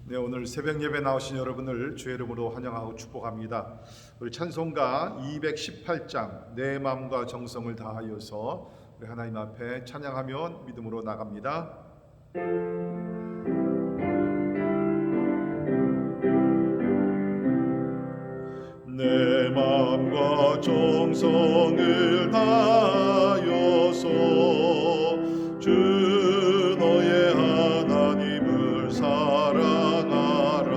네, 오늘 새벽 예배 나오신 여러분을 주의 이름으로 환영하고 축복합니다. 우리 찬송가 218장 내 마음과 정성을 다하여서 우리 하나님 앞에 찬양하며 믿음으로 나갑니다. 내 마음과 정성을 다하여서 주 너의 하나님을 사랑하라.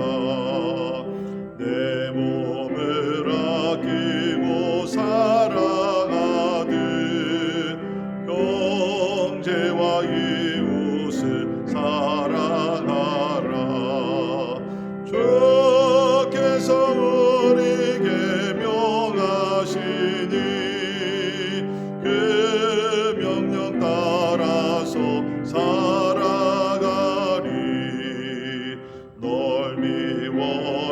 내 몸을 아끼고 사랑하듯 형제와 이웃을 사랑하라. 주께서 우리에게 명하시니 그 명령 따라서 살아가리. 널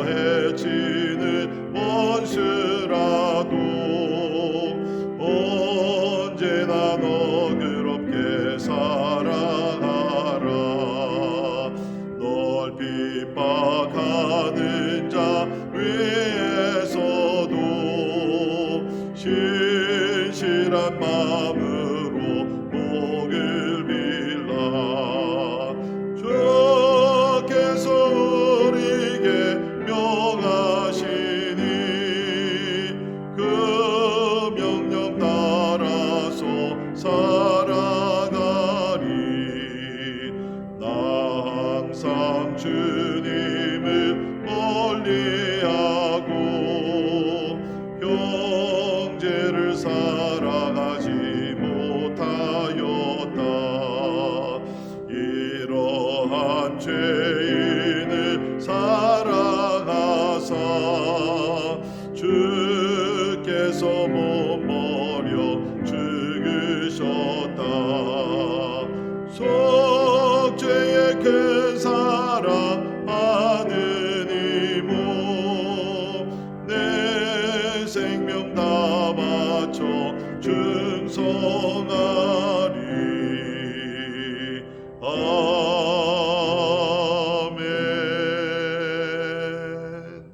미워해지는 원수라도 언제나 너그럽게 사랑하라. 널 핍박하는 자 위에서도 신실한 마음으로 복을 빌라. 주께서 우리에게 명하시니 그 명령 따라서 살아가리. 나 항상 주님을 멀리하고 형제를 사랑하지 못하였다. 이러한 죄인을 사랑하사 주께서 못버려 죽으셨다. 속죄의 큰 사랑 하느니모 내 생명 다 바쳐 충성하리. 아멘.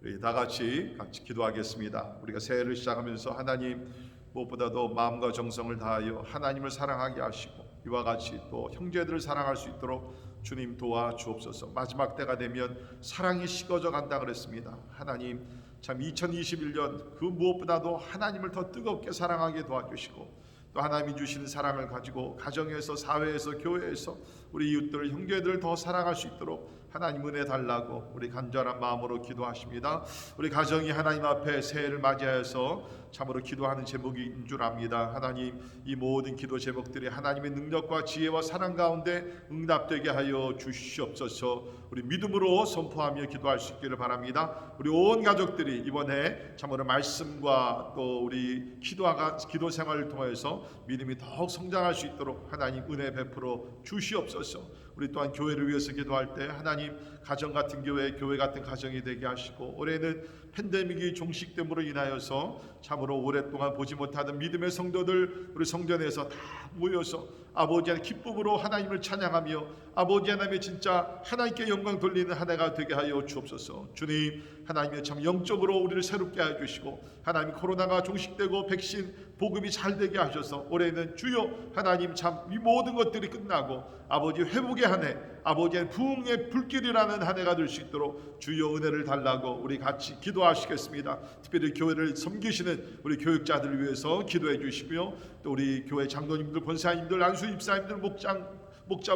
우리 다 같이 기도하겠습니다. 우리가 새해를 시작하면서 하나님 무엇보다도 마음과 정성을 다하여 하나님을 사랑하게 하시고 이와 같이 또 형제들을 사랑할 수 있도록 주님 도와주옵소서. 마지막 때가 되면 사랑이 식어져 간다 그랬습니다. 하나님 참 2021년 그 무엇보다도 하나님을 더 뜨겁게 사랑하게 도와주시고 또 하나님이 주시는 사랑을 가지고 가정에서 사회에서 교회에서 우리 이웃들 형제들을 더 사랑할 수 있도록 하나님 은혜 달라고 우리 간절한 마음으로 기도하십니다. 우리 가정이 하나님 앞에 새해를 맞이하여서 참으로 기도하는 제목인 줄 압니다. 하나님 이 모든 기도 제목들이 하나님의 능력과 지혜와 사랑 가운데 응답되게 하여 주시옵소서. 우리 믿음으로 선포하며 기도할 수 있기를 바랍니다. 우리 온 가족들이 이번에 참으로 말씀과 또 우리 기도 생활을 통해서 믿음이 더욱 성장할 수 있도록 하나님 은혜 베풀어 주시옵소서. 우리 또한 교회를 위해서 기도할 때 하나님 가정 같은 교회 같은 가정이 되게 하시고 올해는 팬데믹이 종식됨으로 인하여서 참으로 오랫동안 보지 못하던 믿음의 성도들 우리 성전에서 다 모여서 아버지 하나님 기쁨으로 하나님을 찬양하며 아버지 하나님의 진짜 하나님께 영광 돌리는 한 해가 되게 하여 주옵소서. 주님 하나님의 참 영적으로 우리를 새롭게 해주시고 하나님 코로나가 종식되고 백신 복음이 잘 되게 하셔서 올해는 주여 하나님 참 이 모든 것들이 끝나고 아버지 회복의 한 해 아버지의 부흥의 불길이라는 한 해가 될 수 있도록 주여 은혜를 달라고 우리 같이 기도하시겠습니다. 특별히 교회를 섬기시는 우리 교육자들을 위해서 기도해 주시고요. 또 우리 교회 장로님들 권사님들 안수 집사님들 목자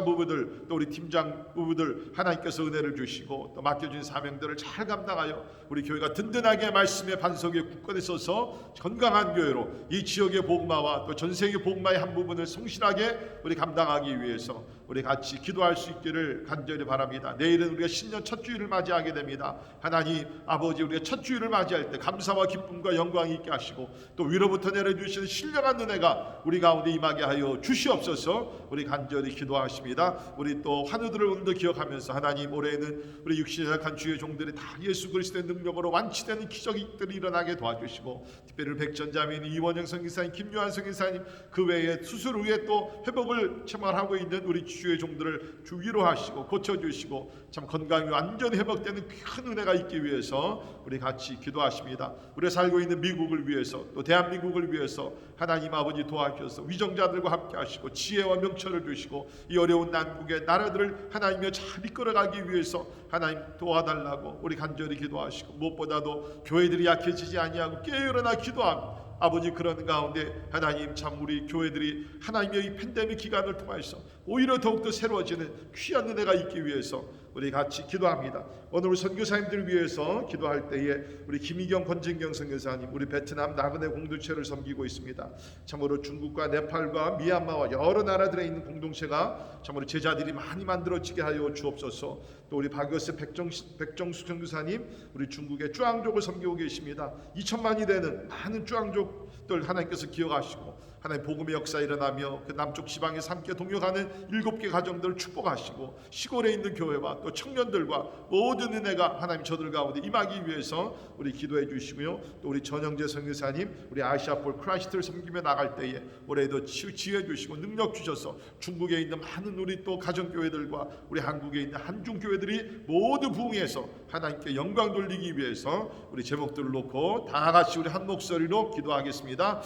부부들 또 우리 팀장 부부들 하나님께서 은혜를 주시고 또 맡겨진 사명들을 잘 감당하여 우리 교회가 든든하게 말씀의 반석에 굳건히 서서 건강한 교회로 이 지역의 복음화와 또 전세계 복음화의 한 부분을 성실하게 우리 감당하기 위해서 우리 같이 기도할 수 있기를 간절히 바랍니다. 내일은 우리가 신년 첫 주일을 맞이하게 됩니다. 하나님 아버지 우리가 첫 주일을 맞이할 때 감사와 기쁨과 영광이 있게 하시고 또 위로부터 내려주시는 신령한 은혜가 우리 가운데 임하게 하여 주시옵소서. 우리 간절히 기도하십니다. 우리 또 환우들을 오늘도 기억하면서 하나님 올해는 우리 육신에 약한 주의 종들이 다 예수 그리스도의 능력으로 완치되는 기적들이 일어나게 도와주시고 특별히 백전자매인 이원영 선교사님 김요한 선교사님 그 외에 수술 후에 또 회복을 체험하고 있는 우리 주의 종들을 주 위로하시고 고쳐주시고 참 건강이 완전히 회복되는 큰 은혜가 있기 위해서 우리 같이 기도하십니다. 우리가 살고 있는 미국을 위해서 또 대한민국을 위해서 하나님 아버지 도와주셔서 위정자들과 함께 하시고 지혜와 명철을 주시고 이 어려운 난국의 나라들을 하나님여 잘 이끌어가기 위해서 하나님 도와달라고 우리 간절히 기도하시고 무엇보다도 교회들이 약해지지 아니하고 깨어나 기도합니다. 아버지 그런 가운데 하나님 참 우리 교회들이 하나님의 이 팬데믹 기간을 통해서 오히려 더욱더 새로워지는 귀한 은혜가 있기 위해서 우리 같이 기도합니다. 오늘 우리 선교사님들을 위해서 기도할 때에 우리 김희경 권진경 선교사님 우리 베트남 나그네 공동체를 섬기고 있습니다. 참으로 중국과 네팔과 미얀마와 여러 나라들에 있는 공동체가 참으로 제자들이 많이 만들어지게 하여 주옵소서. 또 우리 박여세 백정수 선교사님 우리 중국의 쭈앙족을 섬기고 계십니다. 2천만이 되는 많은 쭈앙족들 하나님께서 기억하시고 하나님 복음의 역사 일어나며 그 남쪽 지방에서 함께 동역하는 7개 가정들을 축복하시고 시골에 있는 교회와 또 청년들과 모든 은혜가 하나님 저들 가운데 임하기 위해서 우리 기도해 주시고요. 또 우리 전영재 선교사님 우리 아시아폴 크라이스트를 섬기며 나갈 때에 올해도 지혜 주시고 능력 주셔서 중국에 있는 많은 우리 또 가정교회들과 우리 한국에 있는 한중교회들이 모두 부흥해서 하나님께 영광 돌리기 위해서 우리 제목들을 놓고 다 같이 우리 한 목소리로 기도하겠습니다.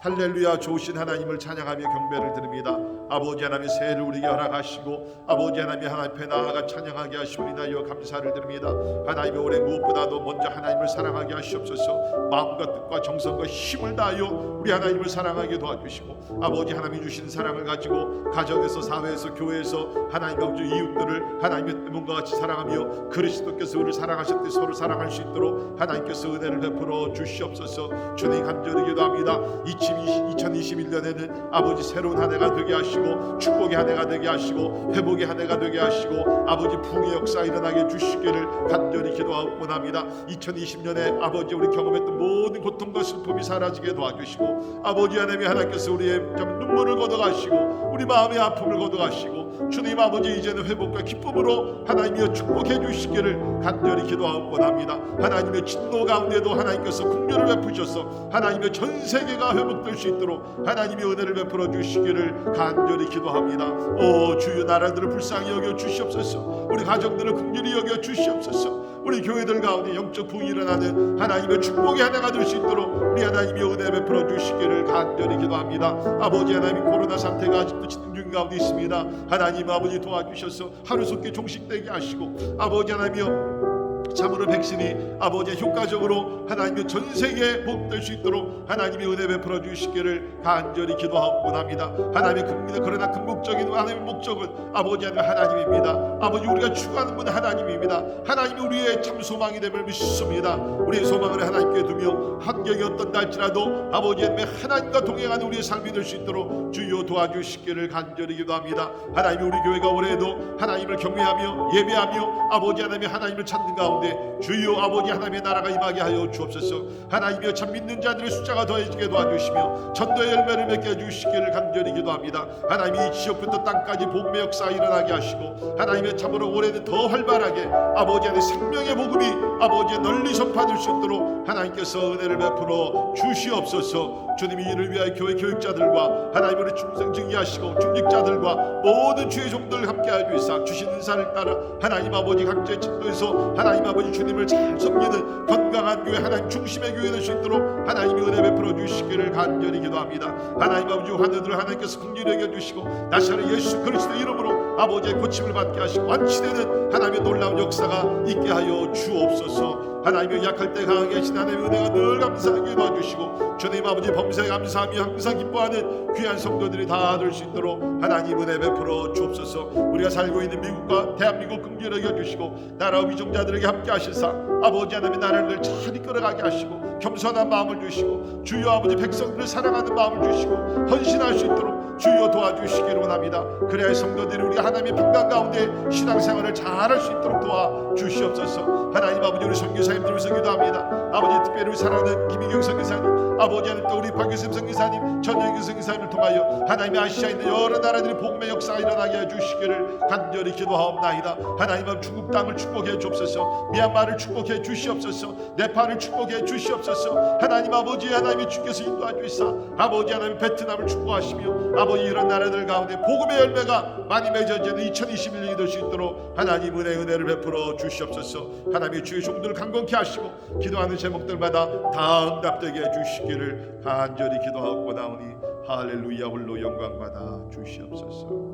할렐루야. 좋으신 하나님을 찬양하며 경배를 드립니다. 아버지 하나님의 새해를 우리에게 허락하시고 아버지 하나님의 하나님 앞에 나아가 찬양하게 하시옵니다여 감사를 드립니다. 하나님의 올해 무엇보다도 먼저 하나님을 사랑하게 하시옵소서. 마음과 뜻과 정성과 힘을 다하여 우리 하나님을 사랑하게 도와주시고 아버지 하나님이 주신 사랑을 가지고 가정에서 사회에서 교회에서 하나님과 우리 이웃들을 하나님의 몸과 같이 사랑하며 그리스도께서 우리를 사랑하셨듯이 서로 사랑할 수 있도록 하나님께서 은혜를 베풀어 주시옵소서. 주님 간절히 기도합니다. 2021년에는 아버지 새로운 한 해가 되게 하시고 축복의 한 해가 되게 하시고 회복의 한 해가 되게 하시고 아버지 부흥의 역사 일어나게 주시기를 간절히 기도하옵나이다. 2020년에 아버지 우리 경험했던 모든 고통과 슬픔이 사라지게 도와주시고 아버지 하나님께서 우리의 눈물을 걷어가시고 우리 마음의 아픔을 걷어가시고 주님 아버지 이제는 회복과 기쁨으로 하나님이여 축복해 주시기를 간절히 기도하옵나이다. 하나님의 진노 가운데도 하나님께서 긍휼을 베푸셔서 하나님의 전 세계가 회복될 수 있도록 하나님의 은혜를 베풀어 주시기를 간절히 기도합니다. 오 주여 나라들을 불쌍히 여겨 주시옵소서. 우리 가정들을 긍휼히 여겨 주시옵소서. 우리 교회들 가운데 영적 부흥이 일어나는 하나님의 축복의 하나가 될 수 있도록 우리 하나님의 은혜 베풀어 주시기를 간절히 기도합니다. 아버지 하나님 코로나 사태가 아직도 진행 중 가운데 있습니다. 하나님 아버지 도와주셔서 하루속히 종식되게 하시고 아버지 하나님이여 참으로 백신이 아버지 효과적으로 하나님의 전 세계에 복될 수 있도록 하나님의 은혜 베풀어 주시기를 간절히 기도하옵나이다. 하나님의 그러나 궁극적인 하나님의 목적은 아버지 하나님입니다. 아버지 우리가 추구하는 분은 하나님입니다. 하나님이 우리의 참 소망이 됨을 믿습니다. 우리의 소망을 하나님께 두며 환경이 어떤다 할지라도 아버지 하나님과 동행하는 우리의 삶이 될 수 있도록 주여 도와주시기를 간절히 기도합니다. 하나님이 우리 교회가 올해도 하나님을 경외하며 예배하며 아버지 하나님을 찾는 가운데 주여 아버지 하나님의 나라가 임하게 하여 주옵소서. 하나님이여 참 믿는 자들의 숫자가 더해지게 도와주시며 전도의 열매를 맺게 해주시기를 간절히 기도합니다. 하나님이 이 지역부터 땅까지 복음의 역사 일어나게 하시고 하나님의 참으로 올해는 더 활발하게 아버지 하나님의 생명의 복음이 아버지의 널리 전파될 수 있도록 하나님께서 은혜를 베풀어 주시옵소서. 주님이 이를 위하여 교회 교육자들과 하나님의 충성 증기하시고 중직자들과 모든 주의 종들 함께하여 주시사 주신 은사를 따라 하나님 아버지 각자의 진도에서 하나님 아버지 주님을 잘 섬기는 건강한 교회 하나님 중심의 교회 될 수 있도록 하나님이 은혜 베풀어 주시기를 간절히 기도합니다. 하나님 아버지 환우들을 하나님께서 긍휼히 여겨주시고 나사렛 예수 그리스도 이름으로 아버지의 고침을 받게 하시고 완치되는 하나님의 놀라운 역사가 있게 하여 주옵소서. 하나님의 약할 때 강하게 하신 하나님의 은혜가 늘 감사하게 도와주시고 주님 아버지 범사에 감사하며 항상 기뻐하는 귀한 성도들이 다 될 수 있도록 하나님 은혜 베풀어 주옵소서. 우리가 살고 있는 미국과 대한민국 긍휼히 여겨주시고 나라 위종자들에게 함께 하시사 아버지 하나님의 나라를 잘 이끌어가게 하시고 겸손한 마음을 주시고 주여 아버지 백성들을 사랑하는 마음을 주시고 헌신할 수 있도록 주여 도와주시기를 원합니다. 그래야 성도들이 우리 하나님의 평강 가운데 신앙생활을 잘할 수 있도록 도와주시옵소서. 하나님 아버지 우리 선교사님들 위해서 기도합니다. 아버지 특별히 우리 사랑하는 김희경 선교사님 아버지 하나님 또 우리 박유샘 선교사님 전영규 선교사님을 통하여 하나님의 아시아에 있는 여러 나라들의 복음의 역사가 일어나게 해주시기를 간절히 기도하옵나이다. 하나님 아버지 중국 땅을 축복해 주옵소서. 미얀마를 축복해 주시옵소서. 네팔을 축복해 주시옵소서. 하나님 아버지 하나님의 주께서 인도해 주시사 아버지 하나님 베트남을 축복하시며 아버지 이런 나라들 가운데 복음의 열매가 많이 맺어지는 2021년이 될 수 있도록 하나님 은혜를 베풀어 주시옵소서. 하나님의 주의 종들을 강건케 하시고 기도하는 제목들마다 다 응답되게 해주시기를 간절히 기도하옵나오니 할렐루야. 홀로 영광받아 주시옵소서.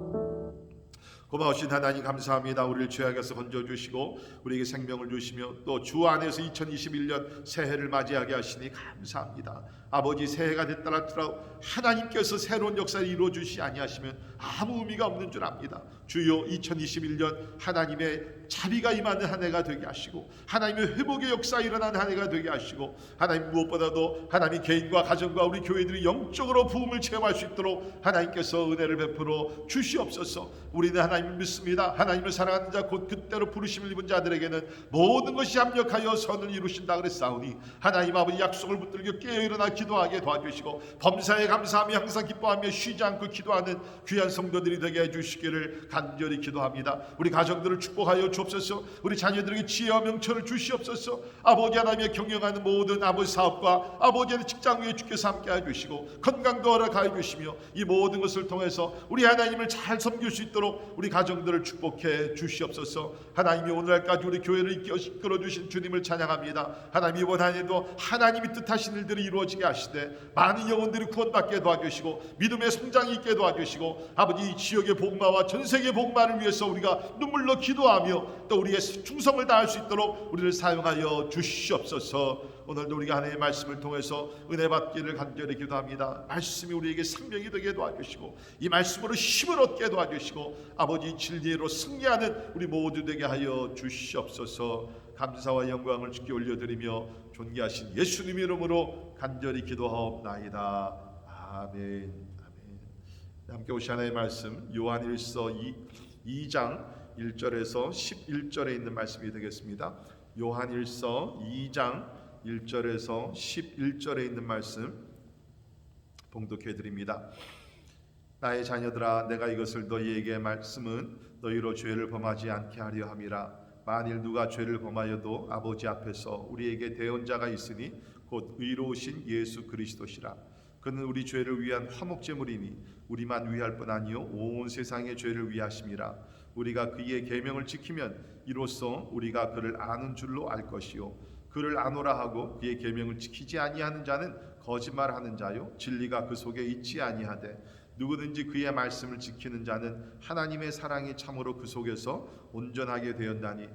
고마우신 하나님 감사합니다. 우리를 죄악에서 건져주시고 우리에게 생명을 주시며 또 주 안에서 2021년 새해를 맞이하게 하시니 감사합니다. 아버지, 새해가 됐다 하더라도 하나님께서 새로운 역사를 이루어주시 아니하시면 아무 의미가 없는 줄 압니다. 주여, 2021년 하나님의 자비가 임하는 한 해가 되게 하시고 하나님의 회복의 역사 일어나는 한 해가 되게 하시고 하나님 무엇보다도 하나님 개인과 가정과 우리 교회들이 영적으로 부흥을 체험할 수 있도록 하나님께서 은혜를 베풀어 주시옵소서. 우리는 하나님을 믿습니다. 하나님을 사랑하는 자 곧 그때로 부르심을 입은 자들에게는 모든 것이 합력하여 선을 이루신다 그랬사오니 하나님 아버지 약속을 붙들고 깨어 일어나 기도하게 도와주시고 범사에 감사하며 항상 기뻐하며 쉬지 않고 기도하는 귀한 성도들이 되게 해주시기를 간절히 기도합니다. 우리 가정들을 축복하여 주옵소서. 우리 자녀들에게 지혜와 명철을 주시옵소서. 아버지 하나님의 경영하는 모든 아버지 사업과 아버지의 직장 위에 주께서 함께 해주시고 건강도 허락하여 주시며 이 모든 것을 통해서 우리 하나님을 잘 섬길 수 있도록 우리 가정들을 축복해 주시옵소서. 하나님이 오늘날까지 우리 교회를 이끌어 주신 주님을 찬양합니다. 하나님 이번 한 해도 하나님이 뜻하신 일들이 이루어지게 하시되 많은 영혼들이 구원받게 도와주시고 믿음의 성장이 있게 도와주시고 아버지 이 지역의 복음화와 전 세계 복음화를 위해서 우리가 눈물로 기도하며 또 우리의 충성을 다할 수 있도록 우리를 사용하여 주시옵소서. 오늘도 우리가 하나님의 말씀을 통해서 은혜 받기를 간절히 기도합니다. 말씀이 우리에게 생명이 되게 도와주시고 이 말씀으로 힘을 얻게 도와주시고 아버지 진리로 승리하는 우리 모두 되게 하여 주시옵소서. 감사와 영광을 주께 올려드리며 존귀하신 예수님 이름으로 간절히 기도하옵나이다. 아멘. 아멘. 함께 오시 하나님의 말씀 요한일서 2장 1절에서 11절에 있는 말씀이 되겠습니다. 요한일서 2장 1절에서 11절에 있는 말씀 봉독해 드립니다. 나의 자녀들아, 내가 이것을 너희에게 말씀은 너희로 죄를 범하지 않게 하려 함이라. 만일 누가 죄를 범하여도 아버지 앞에서 우리에게 대언자가 있으니 곧 의로우신 예수 그리스도시라. 그는 우리 죄를 위한 화목제물이니 우리만 위할 뿐 아니요 온 세상의 죄를 위하심이라. 우리가 그의 계명을 지키면 이로써 우리가 그를 아는 줄로 알 것이요 그를 아노라 하고 그의 계명을 지키지 아니하는 자는 거짓말하는 자요 진리가 그 속에 있지 아니하되 누구든지 그의 말씀을 지키는 자는 하나님의 사랑이 참으로 그 속에서 온전하게 되었나니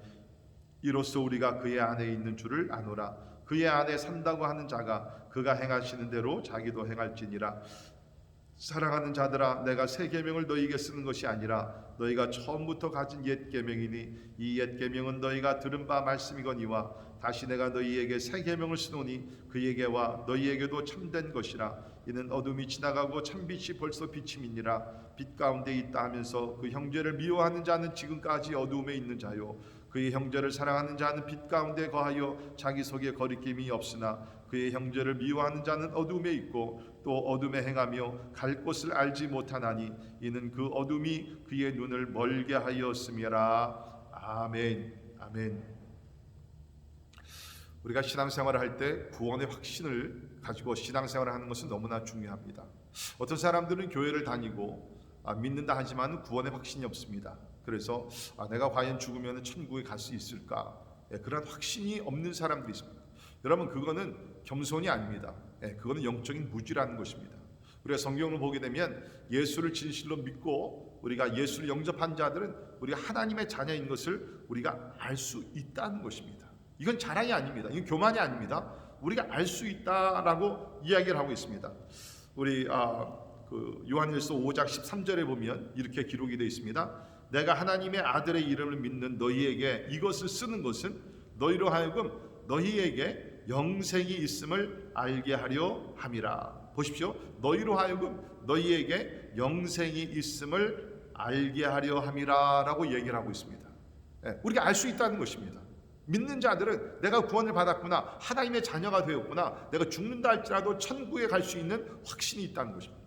이로써 우리가 그의 안에 있는 줄을 아노라. 그의 안에 산다고 하는 자가 그가 행하시는 대로 자기도 행할지니라. 사랑하는 자들아, 내가 새 계명을 너희에게 쓰는 것이 아니라 너희가 처음부터 가진 옛 계명이니 이 옛 계명은 너희가 들은 바 말씀이거니와 다시 내가 너희에게 새 계명을 쓰노니 그에게와 너희에게도 참된 것이라. 이는 어둠이 지나가고 참빛이 벌써 비침이니라. 빛 가운데 있다 하면서 그 형제를 미워하는 자는 지금까지 어두움에 있는 자요 그의 형제를 사랑하는 자는 빛 가운데 거하여 자기 속에 거리낌이 없으나 그의 형제를 미워하는 자는 어둠에 있고 또 어둠에 행하며 갈 곳을 알지 못하나니 이는 그 어둠이 그의 눈을 멀게 하였음이라. 아멘. 아멘. 우리가 신앙생활을 할 때 구원의 확신을 가지고 신앙생활을 하는 것은 너무나 중요합니다. 어떤 사람들은 교회를 다니고 믿는다 하지만 구원의 확신이 없습니다. 그래서 내가 과연 죽으면 천국에 갈 수 있을까? 그런 확신이 없는 사람들이 있습니다. 여러분, 그거는 겸손이 아닙니다. 그거는 영적인 무지라는 것입니다. 우리가 성경을 보게 되면 예수를 진실로 믿고 우리가 예수를 영접한 자들은 우리가 하나님의 자녀인 것을 우리가 알 수 있다는 것입니다. 이건 자랑이 아닙니다. 이건 교만이 아닙니다. 우리가 알 수 있다라고 이야기를 하고 있습니다. 우리 요한일서 5장 13절에 보면 이렇게 기록이 되어 있습니다. 내가 하나님의 아들의 이름을 믿는 너희에게 이것을 쓰는 것은 너희로 하여금 너희에게 영생이 있음을 알게 하려 함이라. 보십시오. 너희로 하여금 너희에게 영생이 있음을 알게 하려 함이라라고 얘기를 하고 있습니다. 우리가 알 수 있다는 것입니다. 믿는 자들은 내가 구원을 받았구나, 하나님의 자녀가 되었구나, 내가 죽는다 할지라도 천국에 갈 수 있는 확신이 있다는 것입니다.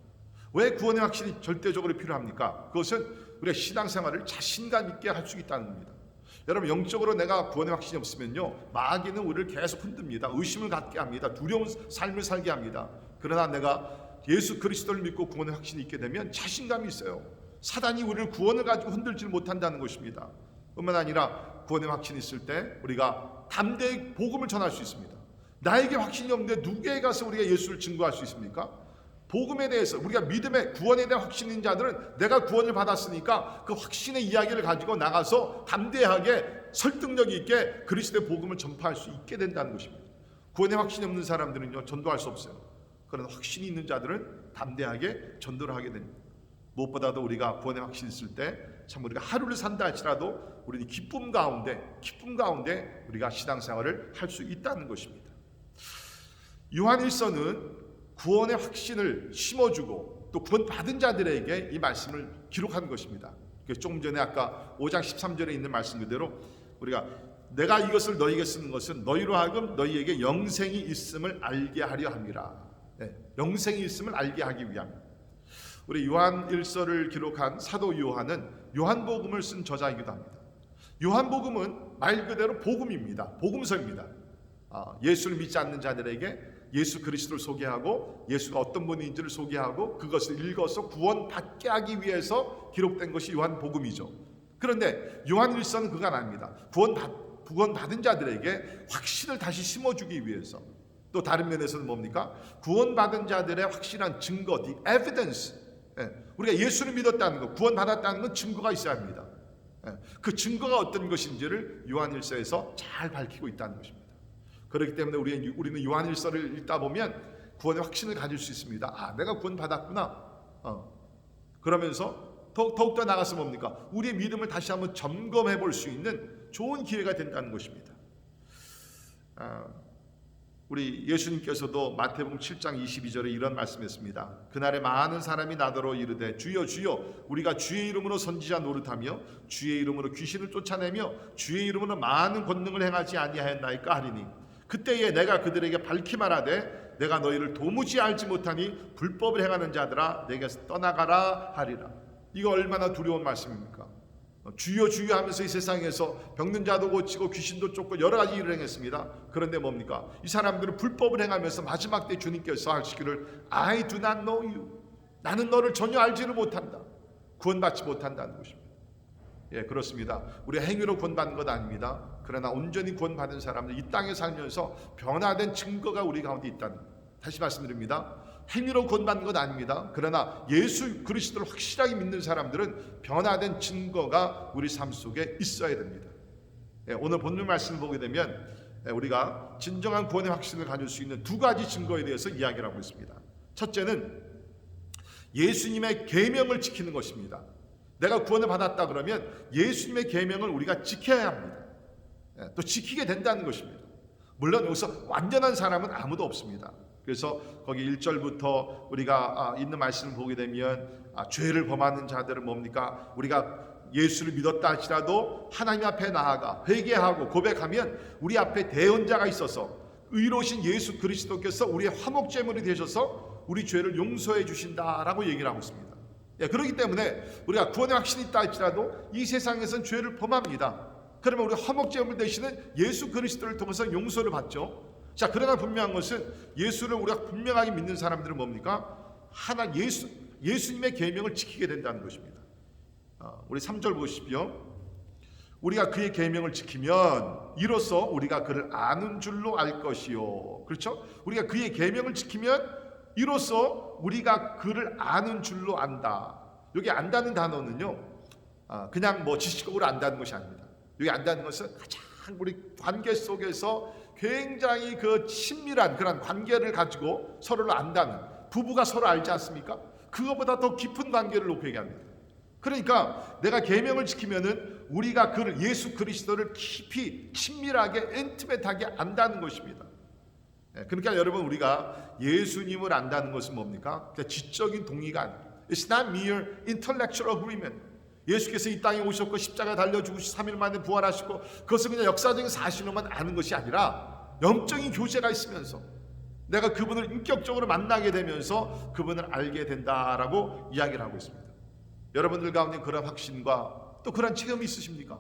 왜 구원의 확신이 절대적으로 필요합니까? 그것은 우리가 신앙생활을 자신감 있게 할 수 있다는 겁니다. 여러분, 영적으로 내가 구원의 확신이 없으면요, 마귀는 우리를 계속 흔듭니다. 의심을 갖게 합니다. 두려운 삶을 살게 합니다. 그러나 내가 예수 그리스도를 믿고 구원의 확신이 있게 되면 자신감이 있어요. 사단이 우리를 구원을 가지고 흔들지 못한다는 것입니다. 뿐만 아니라 구원의 확신이 있을 때 우리가 담대히 복음을 전할 수 있습니다. 나에게 확신이 없는데 누구에게 가서 우리가 예수를 증거할 수 있습니까? 복음에 대해서 우리가 믿음의 구원에 대한 확신 있는 자들은 내가 구원을 받았으니까 그 확신의 이야기를 가지고 나가서 담대하게 설득력 있게 그리스도의 복음을 전파할 수 있게 된다는 것입니다. 구원의 확신이 없는 사람들은요 전도할 수 없어요. 그러나 확신이 있는 자들은 담대하게 전도를 하게 됩니다. 무엇보다도 우리가 구원의 확신이 있을 때 참 우리가 하루를 산다 할지라도 우리는 기쁨 가운데 우리가 신앙생활을 할 수 있다는 것입니다. 요한일서는 구원의 확신을 심어주고 또 구원받은 자들에게 이 말씀을 기록한 것입니다. 조금 전에 아까 5장 13절에 있는 말씀 그대로 우리가 내가 이것을 너희에게 쓰는 것은 너희로 하여금 너희에게 영생이 있음을 알게 하려 함이라. 영생이 있음을 알게 하기 위함. 우리 요한일서를 기록한 사도 요한은 요한복음을 쓴 저자이기도 합니다. 요한복음은 말 그대로 복음입니다. 복음서입니다. 예수를 믿지 않는 자들에게 예수 그리스도를 소개하고 예수가 어떤 분인지를 소개하고 그것을 읽어서 구원받게 하기 위해서 기록된 것이 요한복음이죠. 그런데 요한일서는 그건 아닙니다. 구원받은 자들에게 확신을 다시 심어주기 위해서 또 다른 면에서는 뭡니까? 구원받은 자들의 확실한 증거, the evidence. 우리가 예수를 믿었다는 것, 구원받았다는 건 증거가 있어야 합니다. 그 증거가 어떤 것인지를 요한일서에서 잘 밝히고 있다는 것입니다. 그렇기 때문에 우리는 요한일서를 읽다 보면 구원의 확신을 가질 수 있습니다. 내가 구원받았구나. 그러면서 더욱더 나가서 뭡니까? 우리의 믿음을 다시 한번 점검해 볼 수 있는 좋은 기회가 된다는 것입니다. 우리 예수님께서도 마태복음 7장 22절에 이런 말씀했습니다. 그날에 많은 사람이 나더러 이르되 주여 주여 우리가 주의 이름으로 선지자 노릇하며 주의 이름으로 귀신을 쫓아내며 주의 이름으로 많은 권능을 행하지 아니하였나이까 하리니 그때에 내가 그들에게 밝히 말하되 내가 너희를 도무지 알지 못하니 불법을 행하는 자들아 내게서 떠나가라 하리라. 이거 얼마나 두려운 말씀입니까? 주여 주여 하면서 이 세상에서 병든 자도 고치고 귀신도 쫓고 여러 가지 일을 행했습니다. 그런데 뭡니까? 이 사람들은 불법을 행하면서 마지막 때 주님께서 하시기를 I do not know you. 나는 너를 전혀 알지를 못한다. 구원받지 못한다는 것입니다. 예, 그렇습니다. 우리 행위로 구원받는 것 아닙니다. 그러나 온전히 구원받은 사람들 이 땅에 살면서 변화된 증거가 우리 가운데 있다는 것. 다시 말씀드립니다. 행위로 구원받는 것 아닙니다. 그러나 예수 그리스도를 확실하게 믿는 사람들은 변화된 증거가 우리 삶 속에 있어야 됩니다. 오늘 본문 말씀을 보게 되면 우리가 진정한 구원의 확신을 가질 수 있는 두 가지 증거에 대해서 이야기를 하고 있습니다. 첫째는 예수님의 계명을 지키는 것입니다. 내가 구원을 받았다 그러면 예수님의 계명을 우리가 지켜야 합니다. 또 지키게 된다는 것입니다. 물론 여기서 완전한 사람은 아무도 없습니다. 그래서 거기 1절부터 우리가 있는 말씀을 보게 되면 죄를 범하는 자들은 뭡니까? 우리가 예수를 믿었다 할지라도 하나님 앞에 나아가 회개하고 고백하면 우리 앞에 대언자가 있어서 의로우신 예수 그리스도께서 우리의 화목제물이 되셔서 우리 죄를 용서해 주신다라고 얘기를 하고 있습니다. 그렇기 때문에 우리가 구원의 확신이 있다 할지라도 이 세상에서는 죄를 범합니다. 그러면 우리 화목제물 되시는 예수 그리스도를 통해서 용서를 받죠. 자, 그러나 분명한 것은 예수를 우리가 분명하게 믿는 사람들은 뭡니까? 예수님의 계명을 지키게 된다는 것입니다. 우리 3절 보십시오. 우리가 그의 계명을 지키면 이로써 우리가 그를 아는 줄로 알 것이요. 그렇죠? 우리가 그의 계명을 지키면 이로써 우리가 그를 아는 줄로 안다. 여기 안다는 단어는요, 그냥 지식적으로 안다는 것이 아닙니다. 여기 안다는 것은 가장 우리 관계 속에서 굉장히 그 친밀한 그런 관계를 가지고 서로를 안다는, 부부가 서로 알지 않습니까? 그거보다 더 깊은 관계를 놓고 얘기합니다. 그러니까 내가 계명을 지키면은 우리가 그를 예수 그리스도를 깊이 친밀하게 인티메트하게 안다는 것입니다. 그러니까 여러분 우리가 예수님을 안다는 것은 뭡니까? 지적인 동의가 아닙니다. It's not mere intellectual agreement. 예수께서 이 땅에 오셨고 십자가 달려 죽으시고 3일 만에 부활하시고 그것은 그냥 역사적인 사실로만 아는 것이 아니라 영적인 교제가 있으면서 내가 그분을 인격적으로 만나게 되면서 그분을 알게 된다라고 이야기를 하고 있습니다. 여러분들 가운데 그런 확신과 또 그런 체험이 있으십니까?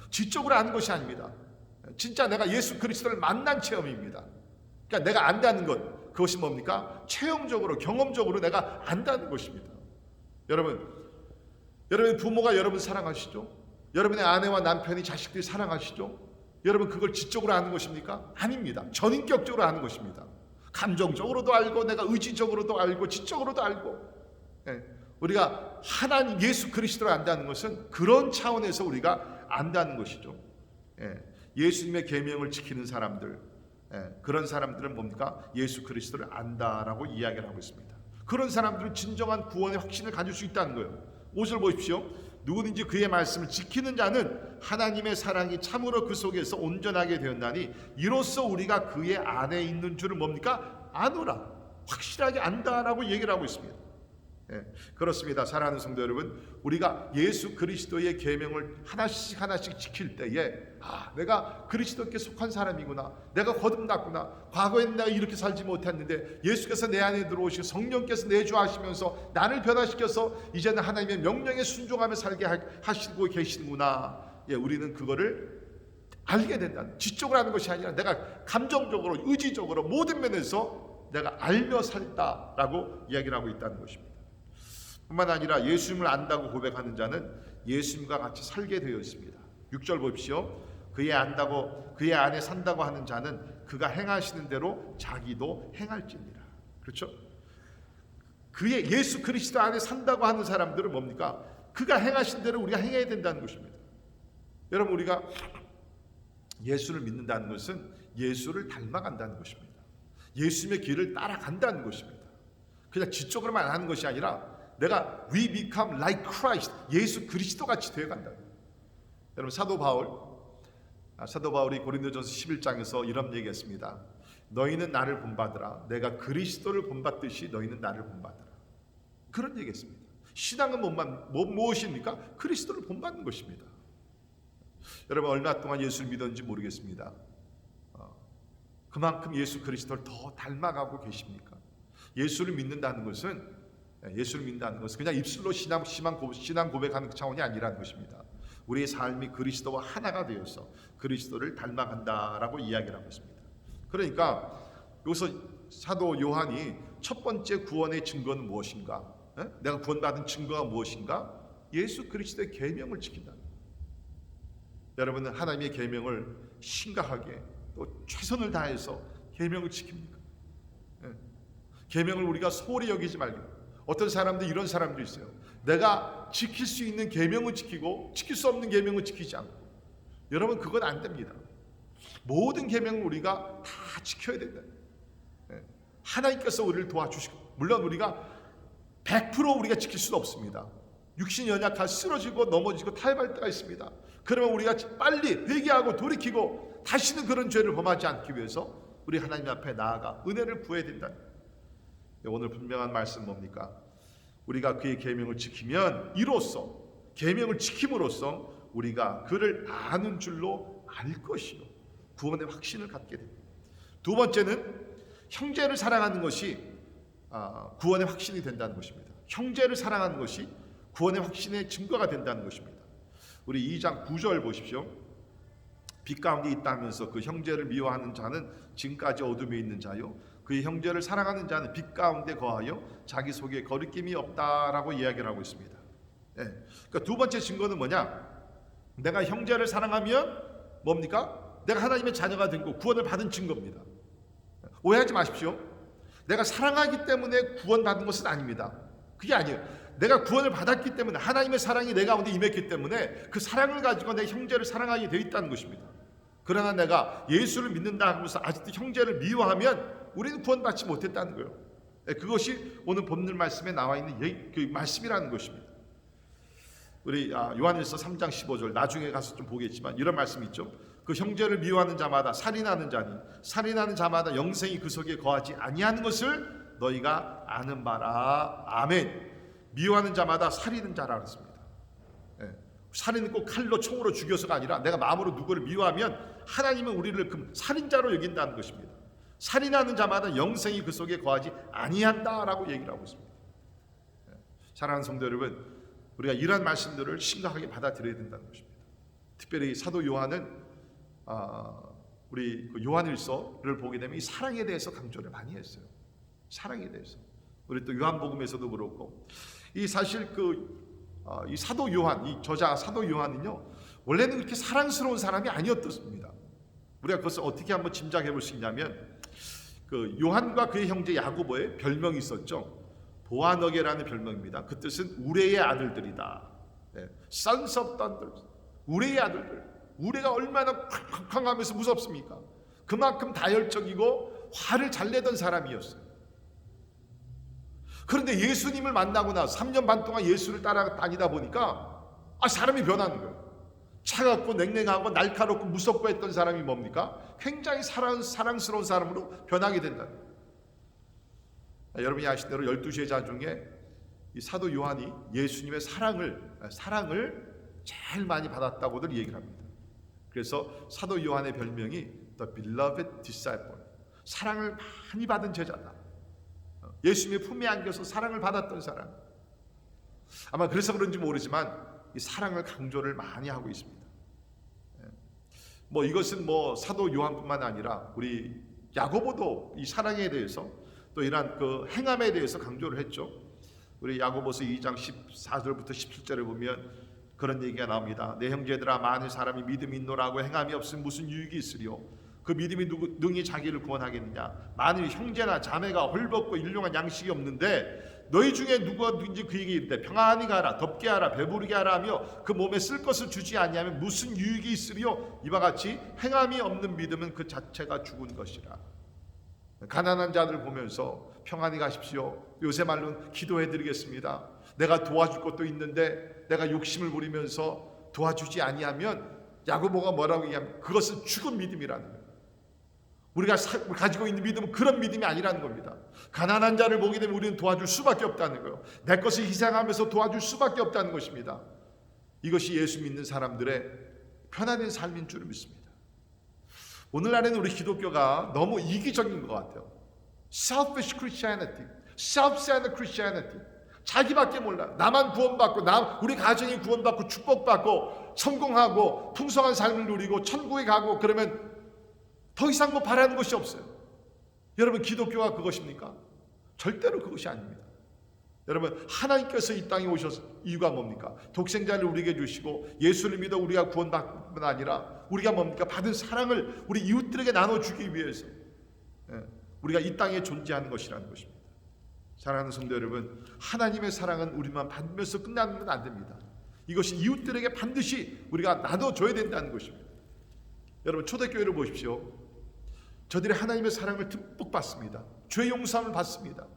지적으로 아는 것이 아닙니다. 진짜 내가 예수 그리스도를 만난 체험입니다. 그러니까 내가 안다는 것, 그것이 뭡니까? 체험적으로, 경험적으로 내가 안다는 것입니다. 여러분 부모가 여러분 사랑하시죠? 여러분의 아내와 남편이 자식들이 사랑하시죠? 여러분 그걸 지적으로 아는 것입니까? 아닙니다. 전인격적으로 아는 것입니다. 감정적으로도 알고 내가 의지적으로도 알고 지적으로도 알고, 우리가 하나님 예수 그리스도를 안다는 것은 그런 차원에서 우리가 안다는 것이죠. 예수님의 계명을 지키는 사람들, 그런 사람들은 뭡니까? 예수 그리스도를 안다라고 이야기를 하고 있습니다. 그런 사람들은 진정한 구원의 확신을 가질 수 있다는 거예요. 5절 보십시오. 누구든지 그의 말씀을 지키는 자는 하나님의 사랑이 참으로 그 속에서 온전하게 되었나니 이로써 우리가 그의 안에 있는 줄을 뭡니까? 아노라. 확실하게 안다라고 얘기를 하고 있습니다. 그렇습니다. 사랑하는 성도 여러분, 우리가 예수 그리스도의 계명을 하나씩 지킬 때에 내가 그리스도께 속한 사람이구나, 내가 거듭났구나, 과거에는 내가 이렇게 살지 못했는데 예수께서 내 안에 들어오시고 성령께서 내주하시면서 나를 변화시켜서 이제는 하나님의 명령에 순종하며 살게 하시고 계시는구나. 우리는 그거를 알게 된다는, 지적으로 하는 것이 아니라 내가 감정적으로, 의지적으로 모든 면에서 내가 알며 살다라고 이야기를 하고 있다는 것입니다. 뿐만 아니라 예수님을 안다고 고백하는 자는 예수님과 같이 살게 되어 있습니다. 6절 보십시오. 그의 안에 산다고 하는 자는 그가 행하시는 대로 자기도 행할지니라. 그렇죠? 그의 예수 그리스도 안에 산다고 하는 사람들은 뭡니까? 그가 행하신 대로 우리가 행해야 된다는 것입니다. 여러분, 우리가 예수를 믿는다는 것은 예수를 닮아간다는 것입니다. 예수님의 길을 따라간다는 것입니다. 그냥 지적으로만 하는 것이 아니라 내가 we become like Christ, 예수 그리스도 같이 되어간다. 여러분, 사도 바울이 고린도전서 11장에서 이런 얘기했습니다. 너희는 나를 본받으라. 내가 그리스도를 본받듯이 너희는 나를 본받으라. 그런 얘기했습니다. 신앙은 무엇입니까? 그리스도를 본받는 것입니다. 여러분, 얼마 동안 예수를 믿었는지 모르겠습니다. 그만큼 예수 그리스도를 더 닮아가고 계십니까? 예수를 믿는다는 것은 그냥 입술로 신앙 고백하는 차원이 아니라는 것입니다. 우리의 삶이 그리스도와 하나가 되어서 그리스도를 닮아간다라고 이야기를 하고 있습니다. 그러니까 여기서 사도 요한이 첫 번째 구원의 증거는 무엇인가? 내가 구원받은 증거가 무엇인가? 예수 그리스도의 계명을 지킨다. 여러분은 하나님의 계명을 심각하게 또 최선을 다해서 계명을 지킵니까? 계명을 우리가 소홀히 여기지 말고, 어떤 사람들 이런 사람도 있어요. 내가 지킬 수 있는 계명은 지키고 지킬 수 없는 계명은 지키지 않고. 여러분, 그건 안 됩니다. 모든 계명을 우리가 다 지켜야 된다. 하나님께서 우리를 도와주시고, 물론 우리가 100% 우리가 지킬 수는 없습니다. 육신이 연약한 쓰러지고 넘어지고 타협할 때가 있습니다. 그러면 우리가 빨리 회개하고 돌이키고 다시는 그런 죄를 범하지 않기 위해서 우리 하나님 앞에 나아가 은혜를 구해야 된다. 오늘 분명한 말씀 뭡니까? 우리가 그의 계명을 지키면 이로써, 계명을 지킴으로써 우리가 그를 아는 줄로 알 것이요 구원의 확신을 갖게 됩니다. 두 번째는 형제를 사랑하는 것이 구원의 확신이 된다는 것입니다. 형제를 사랑하는 것이 구원의 확신의 증거가 된다는 것입니다. 우리 2장 9절 보십시오. 빛 가운데 있다면서 그 형제를 미워하는 자는 지금까지 어둠에 있는 자요, 그의 형제를 사랑하는 자는 빛 가운데 거하여 자기 속에 거리낌이 없다라고 이야기를 하고 있습니다. 그러니까 두 번째 증거는 뭐냐? 내가 형제를 사랑하면 뭡니까? 내가 하나님의 자녀가 된 거, 구원을 받은 증거입니다. 오해하지 마십시오. 내가 사랑하기 때문에 구원받은 것은 아닙니다. 그게 아니에요. 내가 구원을 받았기 때문에, 하나님의 사랑이 내 가운데 임했기 때문에 그 사랑을 가지고 내 형제를 사랑하게 되어 있다는 것입니다. 그러나 내가 예수를 믿는다 하면서 아직도 형제를 미워하면 우리는 구원받지 못했다는 거예요. 그것이 오늘 본문 말씀에 나와 있는 그 말씀이라는 것입니다. 우리 요한일서 3장 15절 나중에 가서 좀 보겠지만 이런 말씀이 있죠. 그 형제를 미워하는 자마다 살인하는 자니 살인하는 자마다 영생이 그 속에 거하지 아니하는 것을 너희가 아는 바라. 아멘. 미워하는 자마다 살인하는 자라 그랬습니다. 살인은 꼭 칼로 총으로 죽여서가 아니라 내가 마음으로 누구를 미워하면 하나님은 우리를 그 살인자로 여긴다는 것입니다. 살인하는 자마다 영생이 그 속에 거하지 아니한다라고 얘기를 하고 있습니다. 사랑하는 성도 여러분, 우리가 이러한 말씀들을 심각하게 받아들여야 된다는 것입니다. 특별히 사도 요한은 우리 그 요한일서를 보게 되면 이 사랑에 대해서 강조를 많이 했어요. 사랑에 대해서. 우리 또 요한복음에서도 그렇고, 이 사실 이 사도 요한, 이 저자 사도 요한은요, 원래는 그렇게 사랑스러운 사람이 아니었습니다. 우리가 그것을 어떻게 한번 짐작해 볼 수 있냐면, 그 요한과 그의 형제 야고보의 별명이 있었죠. 보아너게라는 별명입니다. 그 뜻은 우레의 아들들이다. 네. Sons of Thunder. 우레의 아들들. 우레가 얼마나 쾅쾅하면서 무섭습니까? 그만큼 다혈적이고 화를 잘 내던 사람이었어요. 그런데 예수님을 만나고 나서 3년 반 동안 예수를 따라다니다 보니까 사람이 변하는 거예요. 차갑고 냉랭하고 날카롭고 무섭고 했던 사람이 뭡니까? 굉장히 사랑스러운 사람으로 변하게 된다. 여러분이 아시대로 12 제자 중에 이 사도 요한이 예수님의 사랑을 제일 많이 받았다고들 얘기를 합니다. 그래서 사도 요한의 별명이 The Beloved Disciple, 사랑을 많이 받은 제자다. 예수님의 품에 안겨서 사랑을 받았던 사람. 아마 그래서 그런지 모르지만 이 사랑을 강조를 많이 하고 있습니다. 이것은 사도 요한뿐만 아니라 우리 야고보도 이 사랑에 대해서 또 이러한 그 행함에 대해서 강조를 했죠. 우리 야고보서 2장 14절부터 17절에 보면 그런 얘기가 나옵니다. 내 형제들아, 많은 사람이 믿음이 있노라고 행함이 없으면 무슨 유익이 있으리요? 그 믿음이 능히 자기를 구원하겠느냐? 만일 형제나 자매가 헐벗고 일용한 양식이 없는데 너희 중에 누구든지 그에게 이르되 평안히 가라, 덥게 하라, 배부르게 하라 하며 그 몸에 쓸 것을 주지 아니하면 무슨 유익이 있으리요? 이와 같이 행함이 없는 믿음은 그 자체가 죽은 것이라. 가난한 자들 보면서 평안히 가십시오. 요새 말로는 기도해드리겠습니다. 내가 도와줄 것도 있는데 내가 욕심을 부리면서 도와주지 아니하면, 야고보가 뭐라고 얘기하면 그것은 죽은 믿음이라는 거예요. 우리가 가지고 있는 믿음은 그런 믿음이 아니라는 겁니다. 가난한 자를 보게 되면 우리는 도와줄 수밖에 없다는 거예요. 내 것을 희생하면서 도와줄 수밖에 없다는 것입니다. 이것이 예수 믿는 사람들의 편안한 삶인 줄 믿습니다. 오늘날에는 우리 기독교가 너무 이기적인 것 같아요. Selfish Christianity, Self-centered Christianity. 자기밖에 몰라. 나만 구원받고, 우리 가정이 구원받고 축복받고 성공하고 풍성한 삶을 누리고 천국에 가고 그러면 더 이상 바라는 것이 없어요. 여러분, 기독교가 그것입니까? 절대로 그것이 아닙니다. 여러분, 하나님께서 이 땅에 오셔서 이유가 뭡니까? 독생자를 우리에게 주시고 예수를 믿어 우리가 구원받을 뿐 아니라 우리가 뭡니까? 받은 사랑을 우리 이웃들에게 나눠주기 위해서 우리가 이 땅에 존재하는 것이라는 것입니다. 사랑하는 성도 여러분, 하나님의 사랑은 우리만 받으면서 끝나는 건 안 됩니다. 이것이 이웃들에게 반드시 우리가 나눠줘야 된다는 것입니다. 여러분, 초대교회를 보십시오. 저들이 하나님의 사랑을 듬뿍 받습니다. 죄 용서함을 받습니다.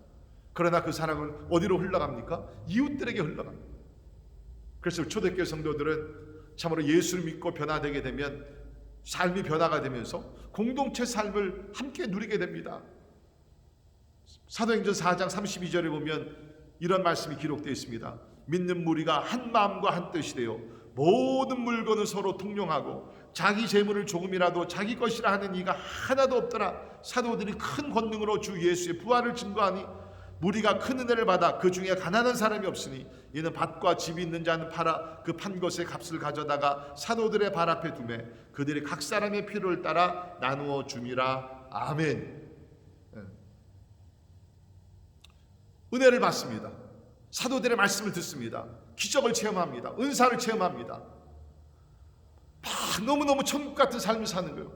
그러나 그 사랑은 어디로 흘러갑니까? 이웃들에게 흘러갑니다. 그래서 초대교회 성도들은 참으로 예수를 믿고 변화되게 되면 삶이 변화가 되면서 공동체 삶을 함께 누리게 됩니다. 사도행전 4장 32절에 보면 이런 말씀이 기록되어 있습니다. 믿는 무리가 한 마음과 한 뜻이 되어 모든 물건을 서로 통용하고 자기 재물을 조금이라도 자기 것이라 하는 이가 하나도 없더라. 사도들이 큰 권능으로 주 예수의 부활을 증거하니 무리가 큰 은혜를 받아 그 중에 가난한 사람이 없으니 이는 밭과 집이 있는 자는 팔아 그 판 것의 값을 가져다가 사도들의 발 앞에 두매 그들이 각 사람의 필요를 따라 나누어 줌이라. 아멘. 은혜를 받습니다. 사도들의 말씀을 듣습니다. 기적을 체험합니다. 은사를 체험합니다. 너무너무 천국 같은 삶을 사는 거예요.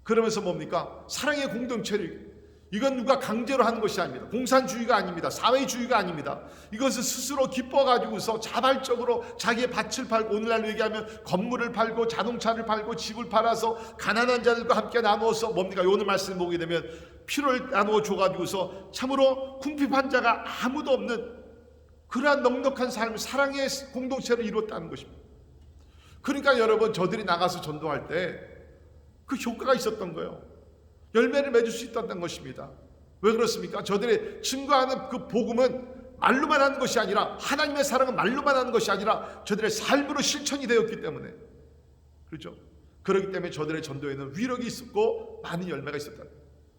그러면서 뭡니까? 사랑의 공동체를, 이건 누가 강제로 하는 것이 아닙니다. 공산주의가 아닙니다. 사회주의가 아닙니다. 이것은 스스로 기뻐가지고서 자발적으로 자기의 밭을 팔고, 오늘날로 얘기하면 건물을 팔고 자동차를 팔고 집을 팔아서 가난한 자들과 함께 나누어서 뭡니까? 오늘 말씀 보게 되면 피로를 나누어 줘가지고서 참으로 궁핍한 자가 아무도 없는 그러한 넉넉한 삶을 사랑의 공동체를 이루었다는 것입니다. 그러니까 여러분, 저들이 나가서 전도할 때 그 효과가 있었던 거예요. 열매를 맺을 수 있었던 것입니다. 왜 그렇습니까? 저들의 증거하는 그 복음은 말로만 하는 것이 아니라, 하나님의 사랑은 말로만 하는 것이 아니라 저들의 삶으로 실천이 되었기 때문에, 그렇죠? 그렇기 때문에 저들의 전도에는 위력이 있었고 많은 열매가 있었다.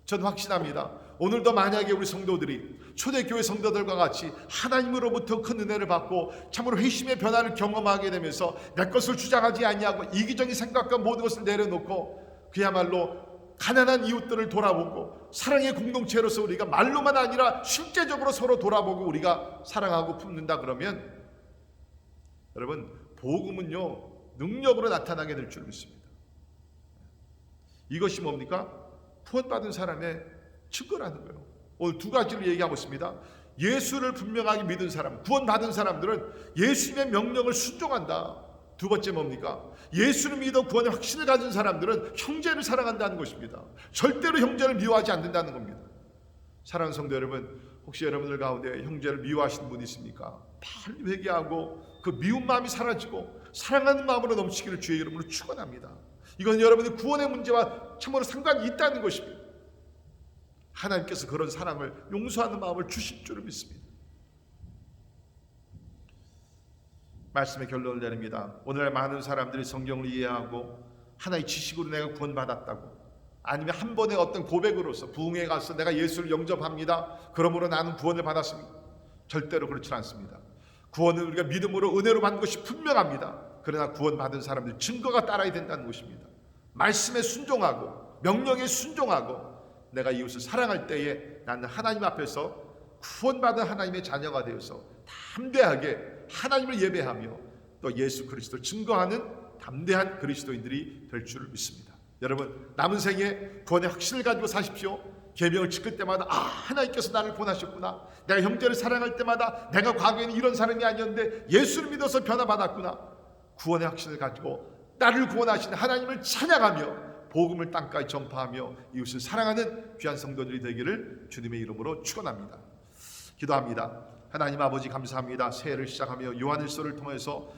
저는 확신합니다. 오늘도 만약에 우리 성도들이 초대교회 성도들과 같이 하나님으로부터 큰 은혜를 받고 참으로 회심의 변화를 경험하게 되면서 내 것을 주장하지 아니하고 이기적인 생각과 모든 것을 내려놓고 그야말로 가난한 이웃들을 돌아보고 사랑의 공동체로서 우리가 말로만 아니라 실제적으로 서로 돌아보고 우리가 사랑하고 품는다 그러면 여러분 복음은요 능력으로 나타나게 될 줄 믿습니다. 이것이 뭡니까? 구원받은 사람의 증거라는 거예요. 오늘 두 가지를 얘기하고 있습니다. 예수를 분명하게 믿은 사람, 구원받은 사람들은 예수님의 명령을 순종한다. 두 번째 뭡니까? 예수를 믿어 구원의 확신을 가진 사람들은 형제를 사랑한다는 것입니다. 절대로 형제를 미워하지 않는다는 겁니다. 사랑하는 성도 여러분, 혹시 여러분들 가운데 형제를 미워하시는 분이 있습니까? 빨리 회개하고 그 미운 마음이 사라지고 사랑하는 마음으로 넘치기를 주의 이름으로 축원합니다. 이건 여러분의 구원의 문제와 참으로 상관이 있다는 것입니다. 하나님께서 그런 사랑을 용서하는 마음을 주실 줄을 믿습니다. 말씀의 결론을 내립니다. 오늘날 많은 사람들이 성경을 이해하고 하나의 지식으로 내가 구원받았다고, 아니면 한 번의 어떤 고백으로서 부흥회 가서 내가 예수를 영접합니다, 그러므로 나는 구원을 받았습니다. 절대로 그렇지 않습니다. 구원은 우리가 믿음으로 은혜로 받는 것이 분명합니다. 그러나 구원받은 사람들 증거가 따라야 된다는 것입니다. 말씀에 순종하고 명령에 순종하고 내가 이웃을 사랑할 때에 나는 하나님 앞에서 구원받은 하나님의 자녀가 되어서 담대하게 하나님을 예배하며 또 예수 그리스도를 증거하는 담대한 그리스도인들이 될 줄 믿습니다. 여러분 남은 생에 구원의 확신을 가지고 사십시오. 계명을 지킬 때마다 하나님께서 나를 구원하셨구나. 내가 형제를 사랑할 때마다 내가 과거에는 이런 사람이 아니었는데 예수를 믿어서 변화받았구나. 구원의 확신을 가지고 나를 구원하신 하나님을 찬양하며 복음을 땅까지 전파하며 이웃을 사랑하는 귀한 성도들이 되기를 주님의 이름으로 축원합니다. 기도합니다. 하나님 아버지 감사합니다. 새해를 시작하며 요한일서를 통해서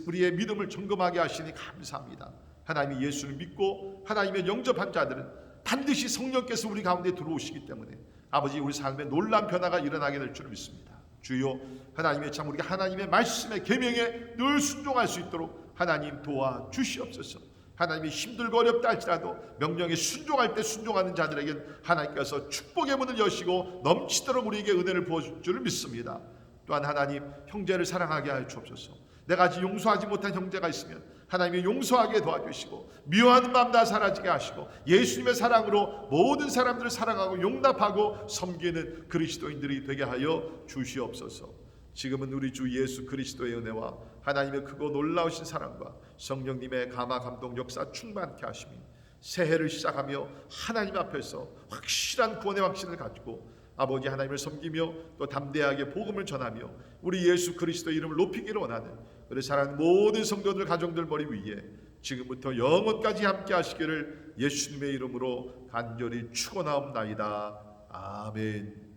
우리의 믿음을 점검하게 하시니 감사합니다. 하나님이 예수를 믿고 하나님의 영접한 자들은 반드시 성령께서 우리 가운데 들어오시기 때문에 아버지 우리 삶에 놀라운 변화가 일어나게 될 줄 믿습니다. 주여 하나님의 참 우리가 하나님의 말씀에 계명에 늘 순종할 수 있도록 하나님 도와주시옵소서. 하나님이 힘들고 어렵다 할지라도 명령에 순종할 때 순종하는 자들에겐 하나님께서 축복의 문을 여시고 넘치도록 우리에게 은혜를 부어줄 줄 믿습니다. 또한 하나님 형제를 사랑하게 하여 주옵소서. 내가 아직 용서하지 못한 형제가 있으면 하나님이 용서하게 도와주시고 미워하는 마음 다 사라지게 하시고 예수님의 사랑으로 모든 사람들을 사랑하고 용납하고 섬기는 그리스도인들이 되게 하여 주시옵소서. 지금은 우리 주 예수 그리스도의 은혜와 하나님의 크고 놀라우신 사랑과 성령님의 감화 감동 역사 충만케 하시며 새해를 시작하며 하나님 앞에서 확실한 구원의 확신을 가지고 아버지 하나님을 섬기며 또 담대하게 복음을 전하며 우리 예수 그리스도의 이름을 높이기를 원하는 우리 사랑하는 모든 성도들 가정들 머리 위에 지금부터 영원까지 함께 하시기를 예수님의 이름으로 간절히 축원하옵나이다. 아멘.